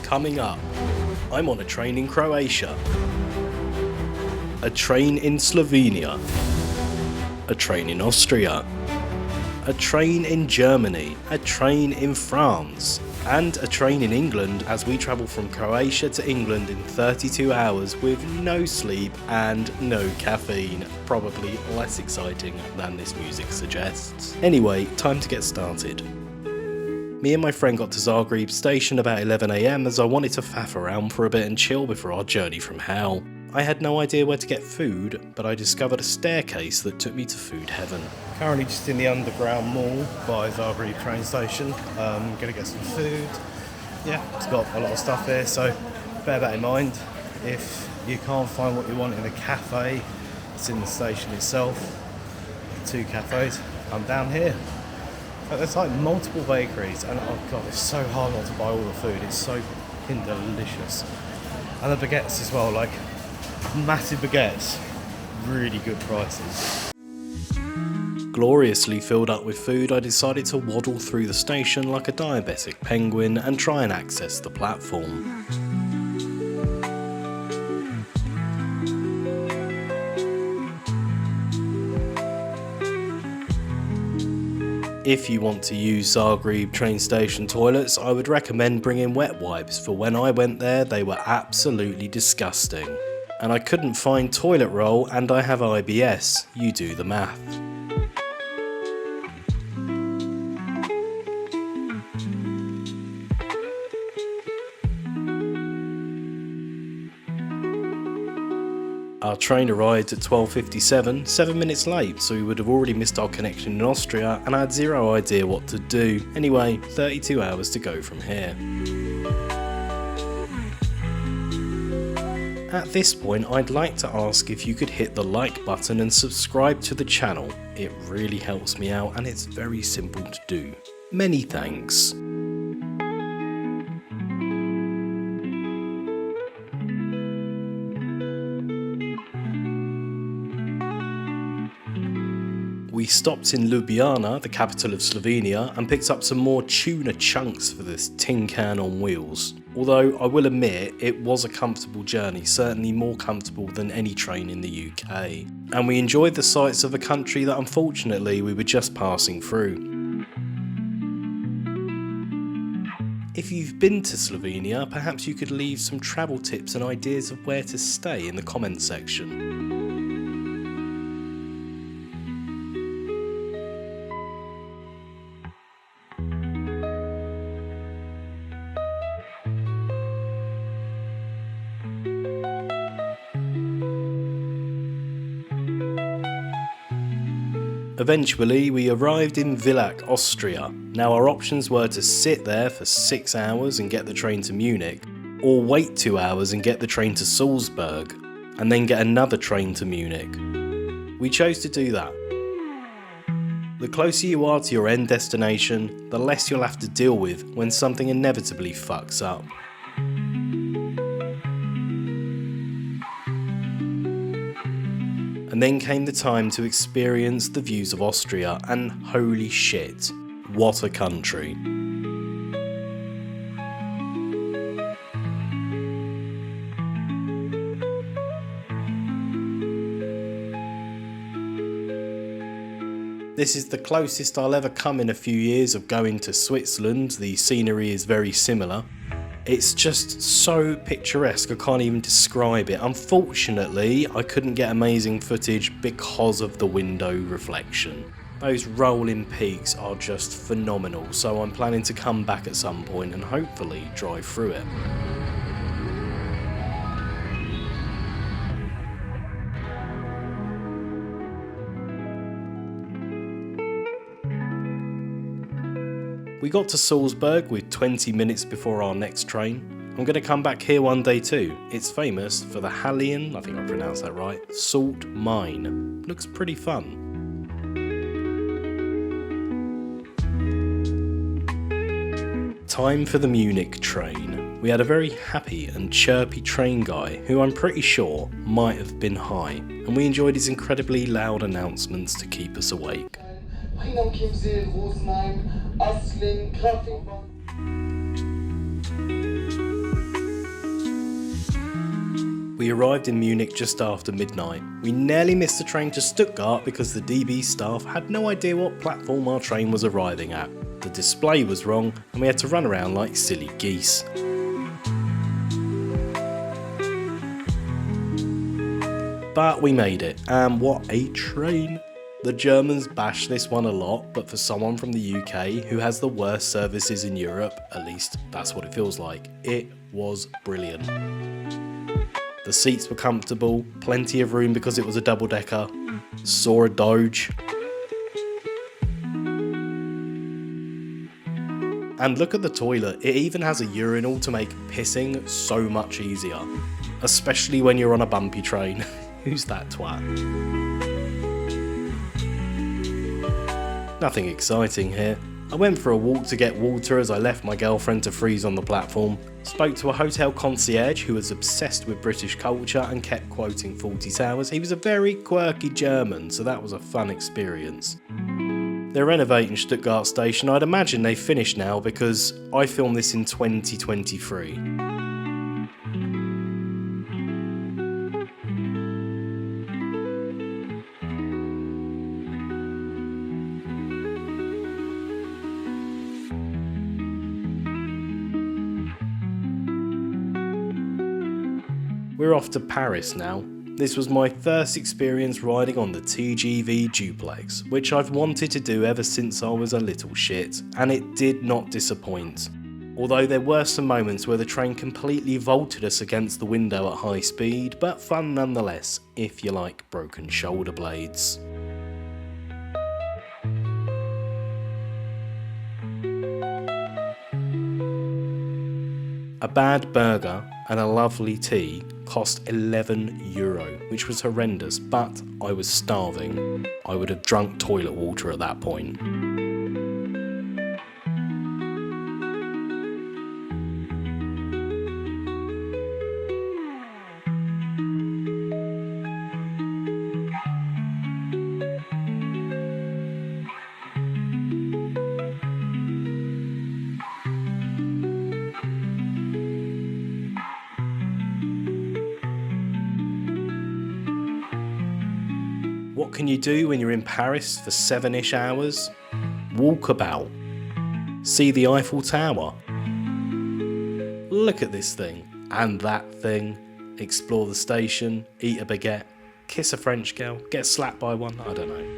Coming up, I'm on a train in Croatia, a train in Slovenia, a train in Austria, a train in Germany, a train in France, and a train in England as we travel from Croatia to England in 32 hours with no sleep and no caffeine. Probably less exciting than this music suggests. Anyway, time to get started. Me and my friend got to Zagreb station about 11 AM as I wanted to faff around for a bit and chill before our journey from hell. I had no idea where to get food, but I discovered a staircase that took me to food heaven. Currently just in the underground mall by Zagreb train station. Gonna get some food. Yeah, it's got a lot of stuff here, so bear that in mind. If you can't find what you want in a cafe, it's in the station itself. 2 cafes. I'm down here. But there's like multiple bakeries, and oh god, it's so hard not to buy all the food. It's so fucking delicious. And the baguettes as well, like massive baguettes, really good prices. Gloriously filled up with food, I decided to waddle through the station like a diabetic penguin and try and access the platform. If you want to use Zagreb train station toilets, I would recommend bringing wet wipes, for when I went there they were absolutely disgusting. And I couldn't find toilet roll, and I have IBS, you do the math. Our train arrived at 12:57, 7 minutes late, so we would have already missed our connection in Austria, and I had zero idea what to do. Anyway, 32 hours to go from here. At this point, I'd like to ask if you could hit the like button and subscribe to the channel. It really helps me out, and it's very simple to do. Many thanks. We stopped in Ljubljana, the capital of Slovenia, and picked up some more tuna chunks for this tin can on wheels. Although I will admit it was a comfortable journey, certainly more comfortable than any train in the UK. And we enjoyed the sights of a country that unfortunately we were just passing through. If you've been to Slovenia, perhaps you could leave some travel tips and ideas of where to stay in the comments section. Eventually, we arrived in Villach, Austria. Now our options were to sit there for 6 hours and get the train to Munich, or wait 2 hours and get the train to Salzburg, and then get another train to Munich. We chose to do that. The closer you are to your end destination, the less you'll have to deal with when something inevitably fucks up. And then came the time to experience the views of Austria, and holy shit, what a country. This is the closest I'll ever come in a few years of going to Switzerland. The scenery is very similar. It's just so picturesque, I can't even describe it. Unfortunately, I couldn't get amazing footage because of the window reflection. Those rolling peaks are just phenomenal, so I'm planning to come back at some point and hopefully drive through it. We got to Salzburg with 20 minutes before our next train. I'm going to come back here one day too. It's famous for the Hallian, I think I pronounced that right, salt mine. Looks pretty fun. Time for the Munich train. We had a very happy and chirpy train guy who I'm pretty sure might have been high, and we enjoyed his incredibly loud announcements to keep us awake. We arrived in Munich just after midnight. We nearly missed the train to Stuttgart because the DB staff had no idea what platform our train was arriving at. The display was wrong and we had to run around like silly geese. But we made it, and what a train! The Germans bash this one a lot, but for someone from the UK who has the worst services in Europe, at least that's what it feels like, it was brilliant. The seats were comfortable, plenty of room because it was a double-decker, saw a Doge. And look at the toilet, it even has a urinal to make pissing so much easier. Especially when you're on a bumpy train. Who's that twat? Nothing exciting here. I went for a walk to get water as I left my girlfriend to freeze on the platform. Spoke to a hotel concierge who was obsessed with British culture and kept quoting Fawlty Towers. He was a very quirky German, so that was a fun experience. They're renovating Stuttgart station. I'd imagine they've finished now because I filmed this in 2023. We're off to Paris now. This was my first experience riding on the TGV duplex, which I've wanted to do ever since I was a little shit, and it did not disappoint. Although there were some moments where the train completely vaulted us against the window at high speed, but fun nonetheless, if you like broken shoulder blades. A bad burger and a lovely tea cost €11, which was horrendous, but I was starving. I would have drunk toilet water at that point. What can you do when you're in Paris for 7-ish hours? Walk about. See the Eiffel Tower. Look at this thing and that thing. Explore the station, eat a baguette, kiss a French girl, get slapped by one, I don't know.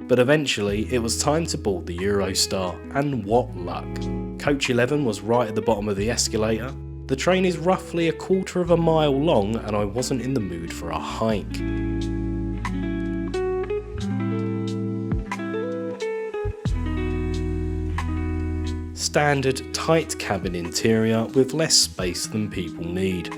But eventually it was time to board the Eurostar, and what luck. Coach 11 was right at the bottom of the escalator. The train is roughly 1/4 of a mile long and I wasn't in the mood for a hike. Standard tight cabin interior with less space than people need.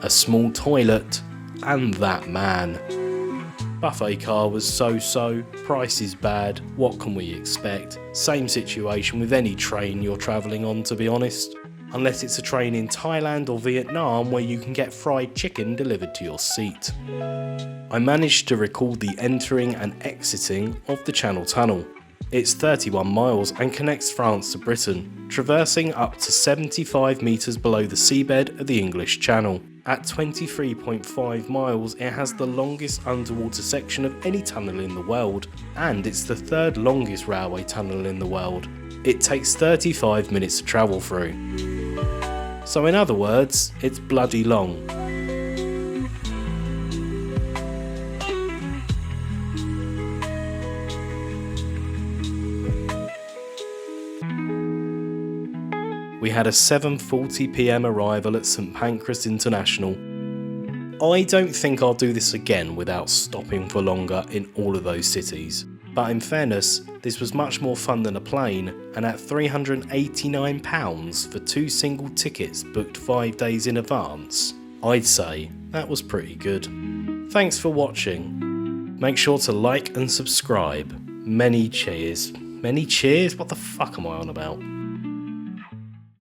A small toilet, and that man. Buffet car was so-so, price is bad, what can we expect? Same situation with any train you're travelling on, to be honest. Unless it's a train in Thailand or Vietnam where you can get fried chicken delivered to your seat. I managed to record the entering and exiting of the Channel Tunnel. It's 31 miles and connects France to Britain, traversing up to 75 metres below the seabed of the English Channel. At 23.5 miles, it has the longest underwater section of any tunnel in the world, and it's the 3rd longest railway tunnel in the world. It takes 35 minutes to travel through. So in other words, it's bloody long. We had a 7:40 PM arrival at St Pancras International. I don't think I'll do this again without stopping for longer in all of those cities. But in fairness, this was much more fun than a plane, and at £389 for 2 single tickets booked 5 days in advance, I'd say that was pretty good. Thanks for watching. Make sure to like and subscribe. Many cheers. Many cheers? What the fuck am I on about?